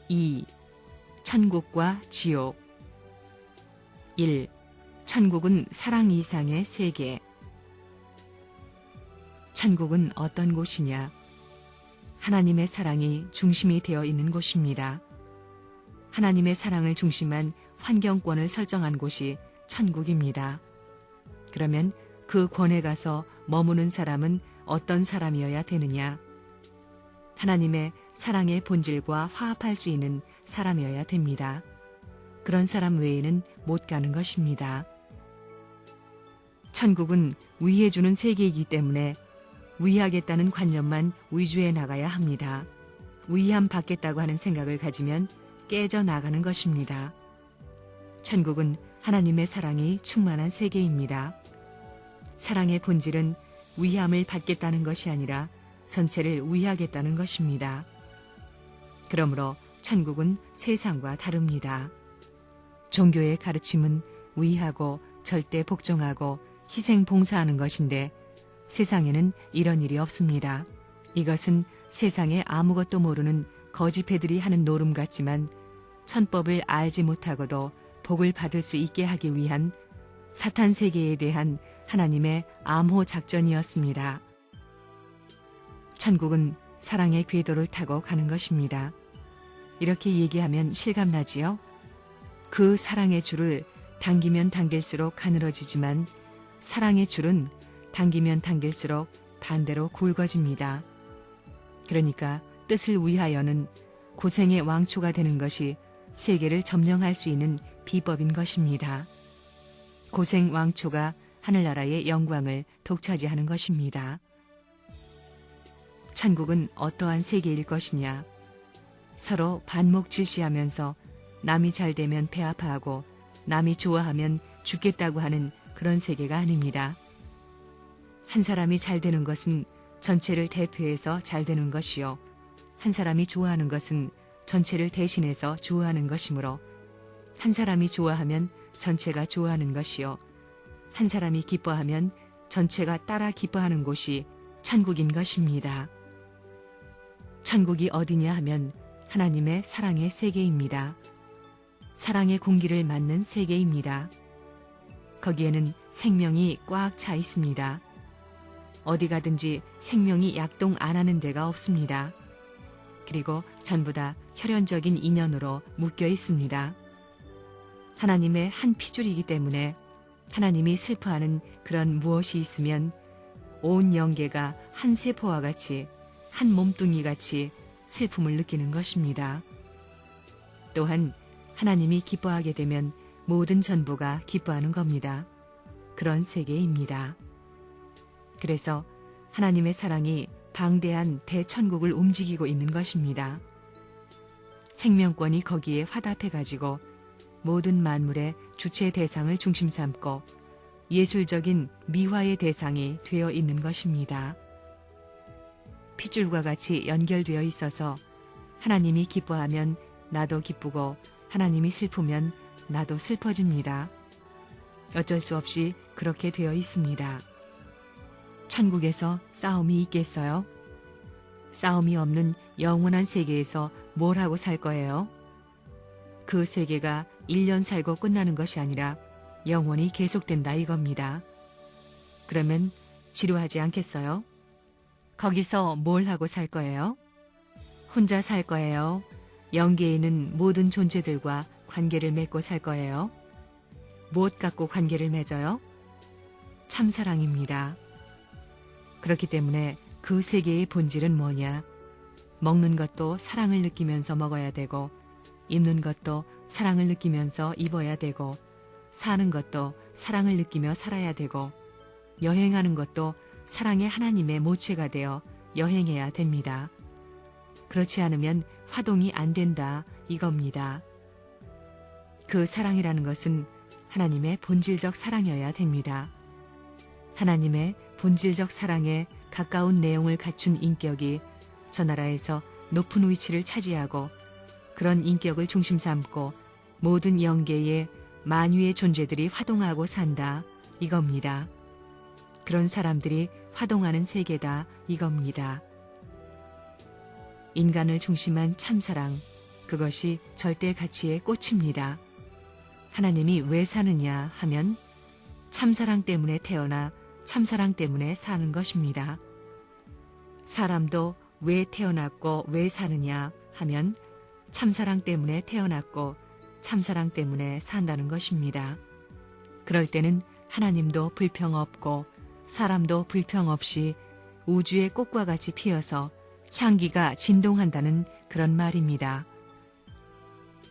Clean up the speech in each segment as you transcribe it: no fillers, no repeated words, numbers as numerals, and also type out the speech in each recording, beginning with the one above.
2. 천국과 지옥. 1. 천국은 사랑 이상의 세계. 천국은 어떤 곳이냐? 하나님의 사랑이 중심이 되어 있는 곳입니다. 하나님의 사랑을 중심한 환경권을 설정한 곳이 천국입니다. 그러면 그 권에 가서 머무는 사람은 어떤 사람이어야 되느냐? 하나님의 사랑의 본질과 화합할 수 있는 사람이어야 됩니다. 그런 사람 외에는 못 가는 것입니다. 천국은 위해 주는 세계이기 때문에 위하겠다는 관념만 위주해 나가야 합니다. 위함 받겠다고 하는 생각을 가지면 깨져 나가는 것입니다. 천국은 하나님의 사랑이 충만한 세계입니다. 사랑의 본질은 위함을 받겠다는 것이 아니라 전체를 위하겠다는 것입니다. 그러므로 천국은 세상과 다릅니다. 종교의 가르침은 위하고 절대 복종하고 희생 봉사하는 것인데 세상에는 이런 일이 없습니다. 이것은 세상에 아무것도 모르는 거지패들이 하는 노름 같지만 천법을 알지 못하고도 복을 받을 수 있게 하기 위한 사탄 세계에 대한 하나님의 암호 작전이었습니다. 천국은 사랑의 궤도를 타고 가는 것입니다. 이렇게 얘기하면 실감나지요? 그 사랑의 줄을 당기면 당길수록 가늘어지지만 사랑의 줄은 당기면 당길수록 반대로 굵어집니다. 그러니까 뜻을 위하여는 고생의 왕초가 되는 것이 세계를 점령할 수 있는 비법인 것입니다. 고생 왕초가 하늘나라의 영광을 독차지하는 것입니다. 천국은 어떠한 세계일 것이냐? 서로 반목질시하면서 남이 잘 되면 배 아파하고 남이 좋아하면 죽겠다고 하는 그런 세계가 아닙니다. 한 사람이 잘 되는 것은 전체를 대표해서 잘 되는 것이요. 한 사람이 좋아하는 것은 전체를 대신해서 좋아하는 것이므로 한 사람이 좋아하면 전체가 좋아하는 것이요. 한 사람이 기뻐하면 전체가 따라 기뻐하는 곳이 천국인 것입니다. 천국이 어디냐 하면 하나님의 사랑의 세계입니다. 사랑의 공기를 맞는 세계입니다. 거기에는 생명이 꽉 차 있습니다. 어디 가든지 생명이 약동 안 하는 데가 없습니다. 그리고 전부 다 혈연적인 인연으로 묶여 있습니다. 하나님의 한 피줄이기 때문에 하나님이 슬퍼하는 그런 무엇이 있으면 온 영계가 한 세포와 같이 한 몸뚱이 같이 슬픔을 느끼는 것입니다. 또한 하나님이 기뻐하게 되면 모든 전부가 기뻐하는 겁니다. 그런 세계입니다. 그래서 하나님의 사랑이 방대한 대천국을 움직이고 있는 것입니다. 생명권이 거기에 화답해가지고 모든 만물의 주체 대상을 중심 삼고 예술적인 미화의 대상이 되어 있는 것입니다. 핏줄과 같이 연결되어 있어서 하나님이 기뻐하면 나도 기쁘고 하나님이 슬프면 나도 슬퍼집니다. 어쩔 수 없이 그렇게 되어 있습니다. 천국에서 싸움이 있겠어요? 싸움이 없는 영원한 세계에서 뭘 하고 살 거예요? 그 세계가 1년 살고 끝나는 것이 아니라 영원히 계속된다 이겁니다. 그러면 지루하지 않겠어요? 거기서 뭘 하고 살 거예요? 혼자 살 거예요? 영계에 있는 모든 존재들과 관계를 맺고 살 거예요? 무엇 갖고 관계를 맺어요? 참사랑입니다. 그렇기 때문에 그 세계의 본질은 뭐냐? 먹는 것도 사랑을 느끼면서 먹어야 되고 입는 것도 사랑을 느끼면서 입어야 되고 사는 것도 사랑을 느끼며 살아야 되고 여행하는 것도 사랑의 하나님의 모체가 되어 여행해야 됩니다. 그렇지 않으면 화동이 안 된다 이겁니다. 그 사랑이라는 것은 하나님의 본질적 사랑이어야 됩니다. 하나님의 본질적 사랑에 가까운 내용을 갖춘 인격이 저 나라에서 높은 위치를 차지하고 그런 인격을 중심 삼고 모든 영계의 만유의 존재들이 화동하고 산다 이겁니다. 그런 사람들이 화동하는 세계다 이겁니다. 인간을 중심한 참사랑, 그것이 절대 가치의 꽃입니다. 하나님이 왜 사느냐 하면 참사랑 때문에 태어나 참사랑 때문에 사는 것입니다. 사람도 왜 태어났고 왜 사느냐 하면 참사랑 때문에 태어났고 참사랑 때문에 산다는 것입니다. 그럴 때는 하나님도 불평 없고 사람도 불평 없이 우주의 꽃과 같이 피어서 향기가 진동한다는 그런 말입니다.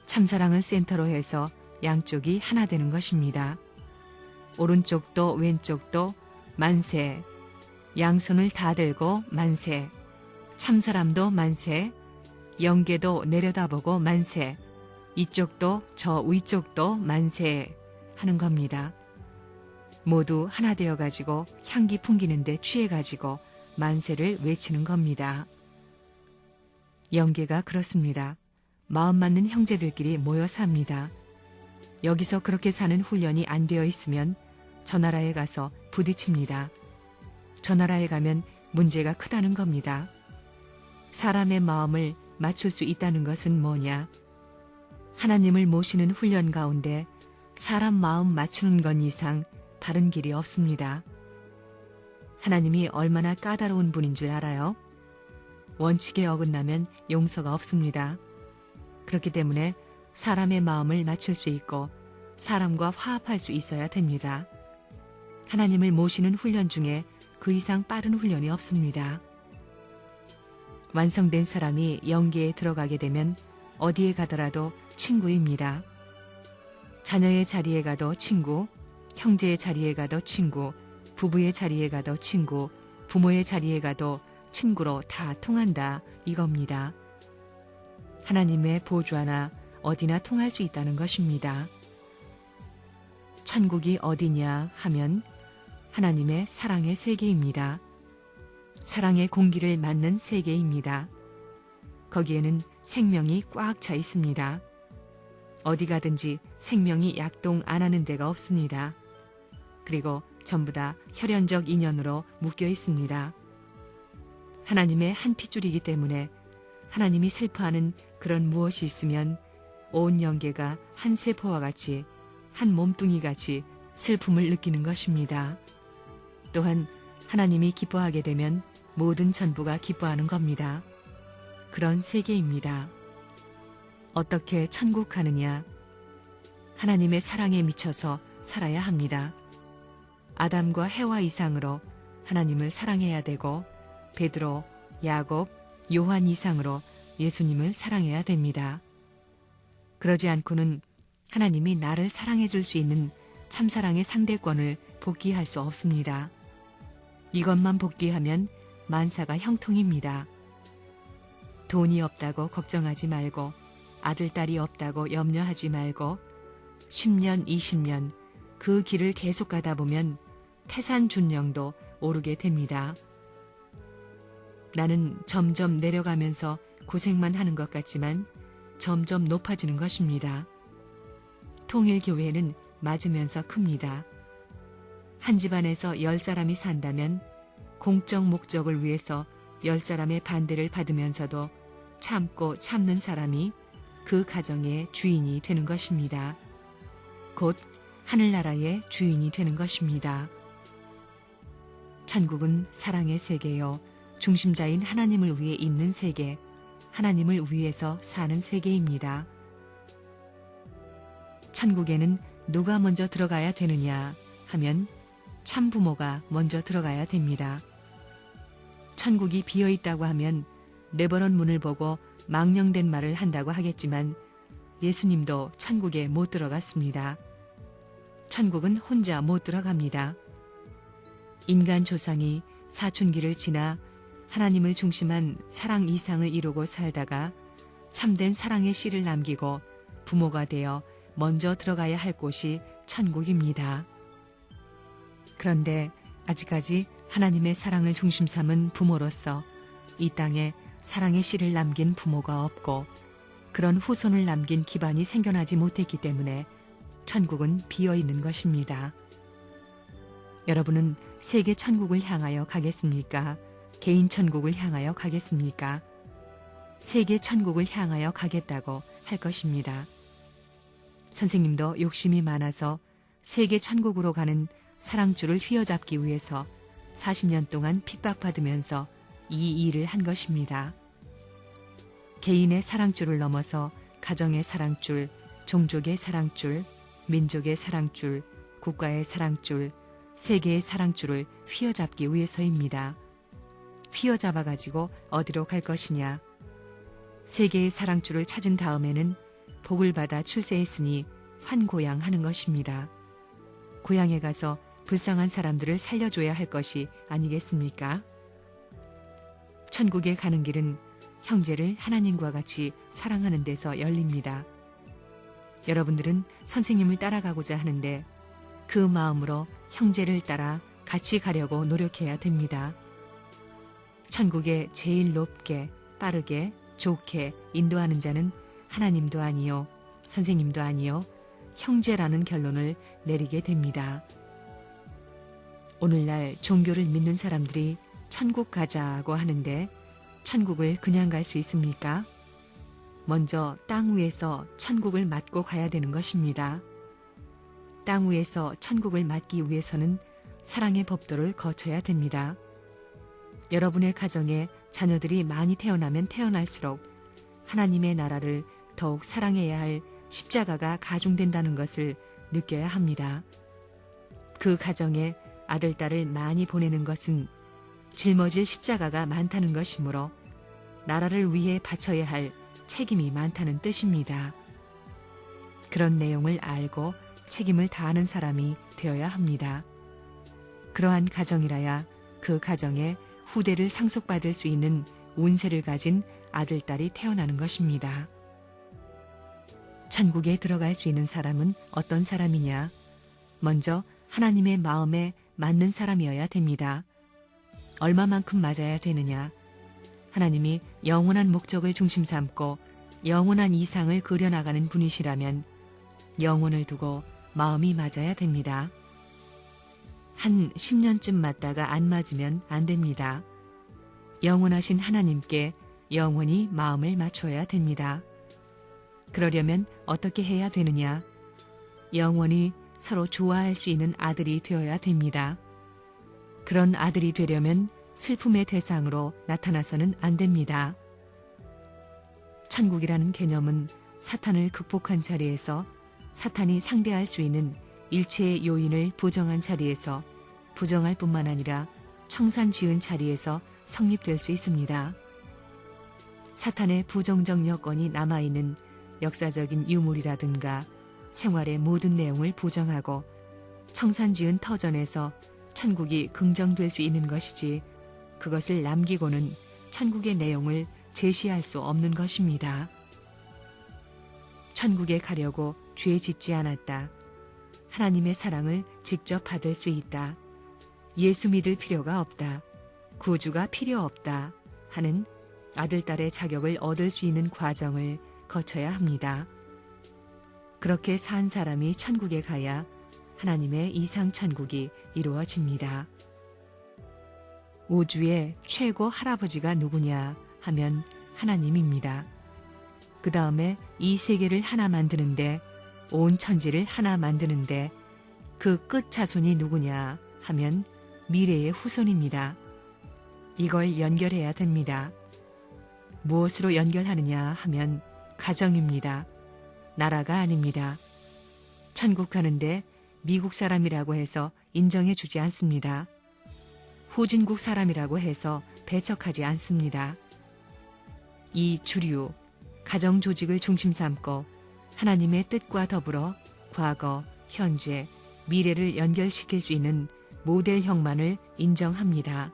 참사랑을 센터로 해서 양쪽이 하나 되는 것입니다. 오른쪽도 왼쪽도 만세, 양손을 다 들고 만세, 참사람도 만세, 영계도 내려다보고 만세, 이쪽도 저 위쪽도 만세 하는 겁니다. 모두 하나 되어가지고 향기 풍기는데 취해가지고 만세를 외치는 겁니다. 영계가 그렇습니다. 마음 맞는 형제들끼리 모여 삽니다. 여기서 그렇게 사는 훈련이 안 되어 있으면 저 나라에 가서 부딪힙니다. 저 나라에 가면 문제가 크다는 겁니다. 사람의 마음을 맞출 수 있다는 것은 뭐냐? 하나님을 모시는 훈련 가운데 사람 마음 맞추는 것 이상 다른 길이 없습니다. 하나님이 얼마나 까다로운 분인 줄 알아요? 원칙에 어긋나면 용서가 없습니다. 그렇기 때문에 사람의 마음을 맞출 수 있고 사람과 화합할 수 있어야 됩니다. 하나님을 모시는 훈련 중에 그 이상 빠른 훈련이 없습니다. 완성된 사람이 영계에 들어가게 되면 어디에 가더라도 친구입니다. 자녀의 자리에 가도 친구, 형제의 자리에 가도 친구, 부부의 자리에 가도 친구, 부모의 자리에 가도 친구로 다 통한다 이겁니다. 하나님의 보좌 하나 어디나 통할 수 있다는 것입니다. 천국이 어디냐 하면 하나님의 사랑의 세계입니다. 사랑의 공기를 맞는 세계입니다. 거기에는 생명이 꽉 차 있습니다. 어디 가든지 생명이 약동 안 하는 데가 없습니다. 그리고 전부 다 혈연적 인연으로 묶여 있습니다. 하나님의 한 핏줄이기 때문에 하나님이 슬퍼하는 그런 무엇이 있으면 온 영계가 한 세포와 같이 한 몸뚱이 같이 슬픔을 느끼는 것입니다. 또한 하나님이 기뻐하게 되면 모든 전부가 기뻐하는 겁니다. 그런 세계입니다. 어떻게 천국 가느냐? 하나님의 사랑에 미쳐서 살아야 합니다. 아담과 해와 이상으로 하나님을 사랑해야 되고 베드로, 야곱, 요한 이상으로 예수님을 사랑해야 됩니다. 그러지 않고는 하나님이 나를 사랑해 줄 수 있는 참사랑의 상대권을 복귀할 수 없습니다. 이것만 복귀하면 만사가 형통입니다. 돈이 없다고 걱정하지 말고 아들, 딸이 없다고 염려하지 말고 10년, 20년 그 길을 계속 가다 보면 태산준령도 오르게 됩니다. 나는 점점 내려가면서 고생만 하는 것 같지만 점점 높아지는 것입니다. 통일교회는 맞으면서 큽니다. 한 집안에서 10사람이 산다면 공적 목적을 위해서 10사람의 반대를 받으면서도 참고 참는 사람이 그 가정의 주인이 되는 것입니다. 곧 하늘나라의 주인이 되는 것입니다. 천국은 사랑의 세계요. 중심자인 하나님을 위해 있는 세계, 하나님을 위해서 사는 세계입니다. 천국에는 누가 먼저 들어가야 되느냐 하면 참부모가 먼저 들어가야 됩니다. 천국이 비어있다고 하면 네버런 문을 보고 망령된 말을 한다고 하겠지만 예수님도 천국에 못 들어갔습니다. 천국은 혼자 못 들어갑니다. 인간 조상이 사춘기를 지나 하나님을 중심한 사랑 이상을 이루고 살다가 참된 사랑의 씨를 남기고 부모가 되어 먼저 들어가야 할 곳이 천국입니다. 그런데 아직까지 하나님의 사랑을 중심 삼은 부모로서 이 땅에 사랑의 씨를 남긴 부모가 없고 그런 후손을 남긴 기반이 생겨나지 못했기 때문에 천국은 비어있는 것입니다. 여러분은 세계 천국을 향하여 가겠습니까? 개인 천국을 향하여 가겠습니까? 세계 천국을 향하여 가겠다고 할 것입니다. 선생님도 욕심이 많아서 세계 천국으로 가는 사랑줄을 휘어잡기 위해서 40년 동안 핍박받으면서 이 일을 한 것입니다. 개인의 사랑줄을 넘어서 가정의 사랑줄, 종족의 사랑줄, 민족의 사랑줄, 국가의 사랑줄, 세계의 사랑줄을 휘어잡기 위해서입니다. 휘어잡아가지고 어디로 갈 것이냐? 세계의 사랑줄을 찾은 다음에는 복을 받아 출세했으니 환고양하는 것입니다. 고향에 가서 불쌍한 사람들을 살려줘야 할 것이 아니겠습니까? 천국에 가는 길은 형제를 하나님과 같이 사랑하는 데서 열립니다. 여러분들은 선생님을 따라가고자 하는데 그 마음으로 형제를 따라 같이 가려고 노력해야 됩니다. 천국에 제일 높게, 빠르게, 좋게 인도하는 자는 하나님도 아니요, 선생님도 아니요, 형제라는 결론을 내리게 됩니다. 오늘날 종교를 믿는 사람들이 천국 가자고 하는데 천국을 그냥 갈 수 있습니까? 먼저 땅 위에서 천국을 맞고 가야 되는 것입니다. 땅 위에서 천국을 맞기 위해서는 사랑의 법도를 거쳐야 됩니다. 여러분의 가정에 자녀들이 많이 태어나면 태어날수록 하나님의 나라를 더욱 사랑해야 할 십자가가 가중된다는 것을 느껴야 합니다. 그 가정에 아들, 딸을 많이 보내는 것은 짊어질 십자가가 많다는 것이므로 나라를 위해 바쳐야 할 책임이 많다는 뜻입니다. 그런 내용을 알고 책임을 다하는 사람이 되어야 합니다. 그러한 가정이라야 그 가정에 후대를 상속받을 수 있는 운세를 가진 아들, 딸이 태어나는 것입니다. 천국에 들어갈 수 있는 사람은 어떤 사람이냐? 먼저 하나님의 마음에 맞는 사람이어야 됩니다. 얼마만큼 맞아야 되느냐? 하나님이 영원한 목적을 중심 삼고 영원한 이상을 그려나가는 분이시라면 영혼을 두고 마음이 맞아야 됩니다. 한 10년쯤 맞다가 안 맞으면 안 됩니다. 영원하신 하나님께 영원히 마음을 맞춰야 됩니다. 그러려면 어떻게 해야 되느냐? 영원히 서로 좋아할 수 있는 아들이 되어야 됩니다. 그런 아들이 되려면 슬픔의 대상으로 나타나서는 안 됩니다. 천국이라는 개념은 사탄을 극복한 자리에서 사탄이 상대할 수 있는 일체의 요인을 부정한 자리에서 부정할 뿐만 아니라 청산 지은 자리에서 성립될 수 있습니다. 사탄의 부정적 여건이 남아있는 역사적인 유물이라든가 생활의 모든 내용을 부정하고 청산 지은 터전에서 천국이 긍정될 수 있는 것이지 그것을 남기고는 천국의 내용을 제시할 수 없는 것입니다. 천국에 가려고 죄 짓지 않았다. 하나님의 사랑을 직접 받을 수 있다. 예수 믿을 필요가 없다. 구주가 필요 없다. 하는 아들, 딸의 자격을 얻을 수 있는 과정을 거쳐야 합니다. 그렇게 산 사람이 천국에 가야 하나님의 이상 천국이 이루어집니다. 우주의 최고 할아버지가 누구냐 하면 하나님입니다. 그 다음에 이 세계를 하나 만드는데 온 천지를 하나 만드는데 그 끝 자손이 누구냐 하면 미래의 후손입니다. 이걸 연결해야 됩니다. 무엇으로 연결하느냐 하면 가정입니다. 나라가 아닙니다. 천국 가는데 미국 사람이라고 해서 인정해 주지 않습니다. 후진국 사람이라고 해서 배척하지 않습니다. 이 주류, 가정 조직을 중심 삼고 하나님의 뜻과 더불어 과거, 현재, 미래를 연결시킬 수 있는 모델형만을 인정합니다.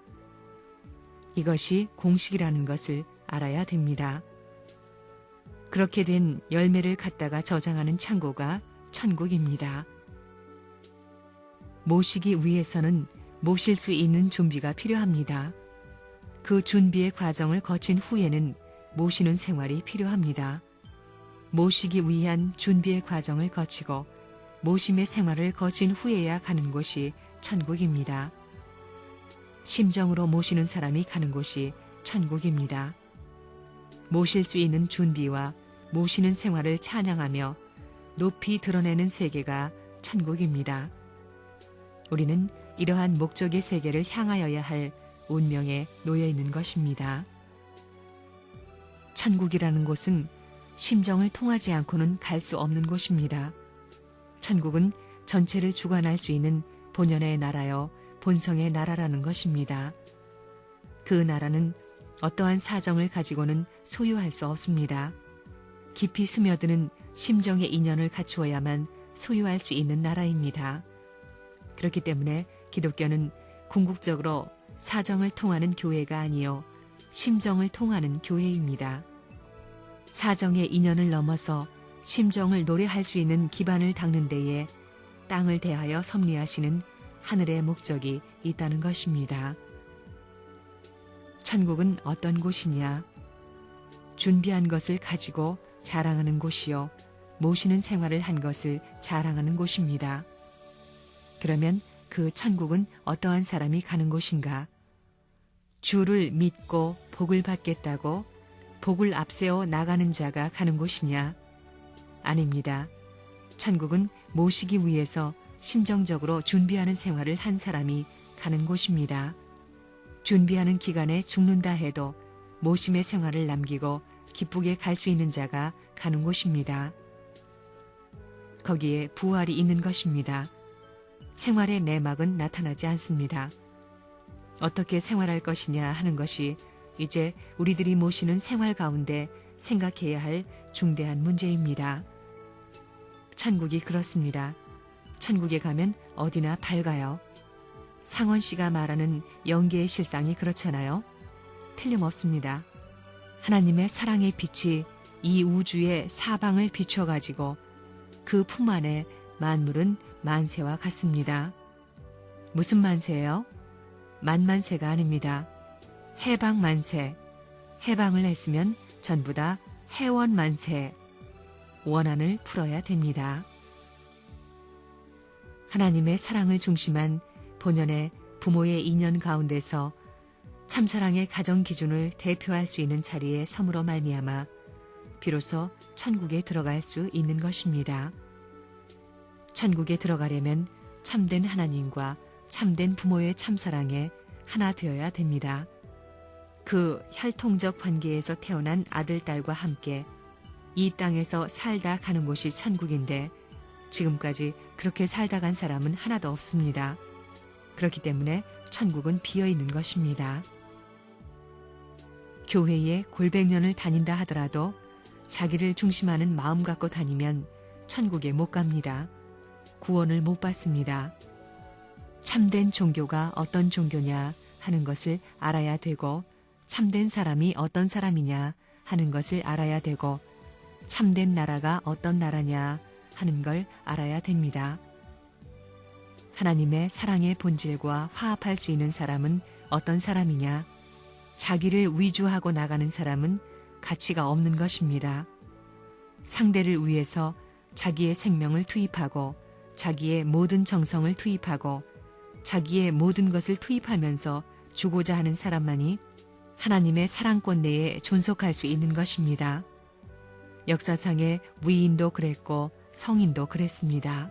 이것이 공식이라는 것을 알아야 됩니다. 그렇게 된 열매를 갖다가 저장하는 창고가 천국입니다. 모시기 위해서는 모실 수 있는 준비가 필요합니다. 그 준비의 과정을 거친 후에는 모시는 생활이 필요합니다. 모시기 위한 준비의 과정을 거치고 모심의 생활을 거친 후에야 가는 곳이 천국입니다. 심정으로 모시는 사람이 가는 곳이 천국입니다. 모실 수 있는 준비와 모시는 생활을 찬양하며 높이 드러내는 세계가 천국입니다. 우리는 이러한 목적의 세계를 향하여야 할 운명에 놓여 있는 것입니다. 천국이라는 곳은 심정을 통하지 않고는 갈 수 없는 곳입니다. 천국은 전체를 주관할 수 있는 본연의 나라여 본성의 나라라는 것입니다. 그 나라는 어떠한 사정을 가지고는 소유할 수 없습니다. 깊이 스며드는 심정의 인연을 갖추어야만 소유할 수 있는 나라입니다. 그렇기 때문에 기독교는 궁극적으로 사정을 통하는 교회가 아니요 심정을 통하는 교회입니다. 사정의 인연을 넘어서 심정을 노래할 수 있는 기반을 닦는 데에 땅을 대하여 섭리하시는 하늘의 목적이 있다는 것입니다. 천국은 어떤 곳이냐? 준비한 것을 가지고 자랑하는 곳이요 모시는 생활을 한 것을 자랑하는 곳입니다. 그러면 그 천국은 어떠한 사람이 가는 곳인가? 주를 믿고 복을 받겠다고 복을 앞세워 나가는 자가 가는 곳이냐? 아닙니다. 천국은 모시기 위해서 심정적으로 준비하는 생활을 한 사람이 가는 곳입니다. 준비하는 기간에 죽는다 해도 모심의 생활을 남기고 기쁘게 갈 수 있는 자가 가는 곳입니다. 거기에 부활이 있는 것입니다. 생활의 내막은 나타나지 않습니다. 어떻게 생활할 것이냐 하는 것이 이제 우리들이 모시는 생활 가운데 생각해야 할 중대한 문제입니다. 천국이 그렇습니다. 천국에 가면 어디나 밝아요. 상원 씨가 말하는 영계의 실상이 그렇잖아요. 틀림없습니다. 하나님의 사랑의 빛이 이 우주의 사방을 비춰가지고 그 품 안에 만물은 만세와 같습니다. 무슨 만세예요? 만만세가 아닙니다. 해방만세. 해방을 했으면 전부 다 해원만세. 원한을 풀어야 됩니다. 하나님의 사랑을 중심한 본연의 부모의 인연 가운데서 참사랑의 가정 기준을 대표할 수 있는 자리에 섬으로 말미암아 비로소 천국에 들어갈 수 있는 것입니다. 천국에 들어가려면 참된 하나님과 참된 부모의 참사랑에 하나 되어야 됩니다. 그 혈통적 관계에서 태어난 아들, 딸과 함께 이 땅에서 살다 가는 곳이 천국인데 지금까지 그렇게 살다 간 사람은 하나도 없습니다. 그렇기 때문에 천국은 비어있는 것입니다. 교회에 골백년을 다닌다 하더라도 자기를 중심하는 마음 갖고 다니면 천국에 못 갑니다. 구원을 못 받습니다. 참된 종교가 어떤 종교냐 하는 것을 알아야 되고 참된 사람이 어떤 사람이냐 하는 것을 알아야 되고 참된 나라가 어떤 나라냐 하는 걸 알아야 됩니다. 하나님의 사랑의 본질과 화합할 수 있는 사람은 어떤 사람이냐? 자기를 위주하고 나가는 사람은 가치가 없는 것입니다. 상대를 위해서 자기의 생명을 투입하고 자기의 모든 정성을 투입하고 자기의 모든 것을 투입하면서 주고자 하는 사람만이 하나님의 사랑권 내에 존속할 수 있는 것입니다. 역사상의 위인도 그랬고 성인도 그랬습니다.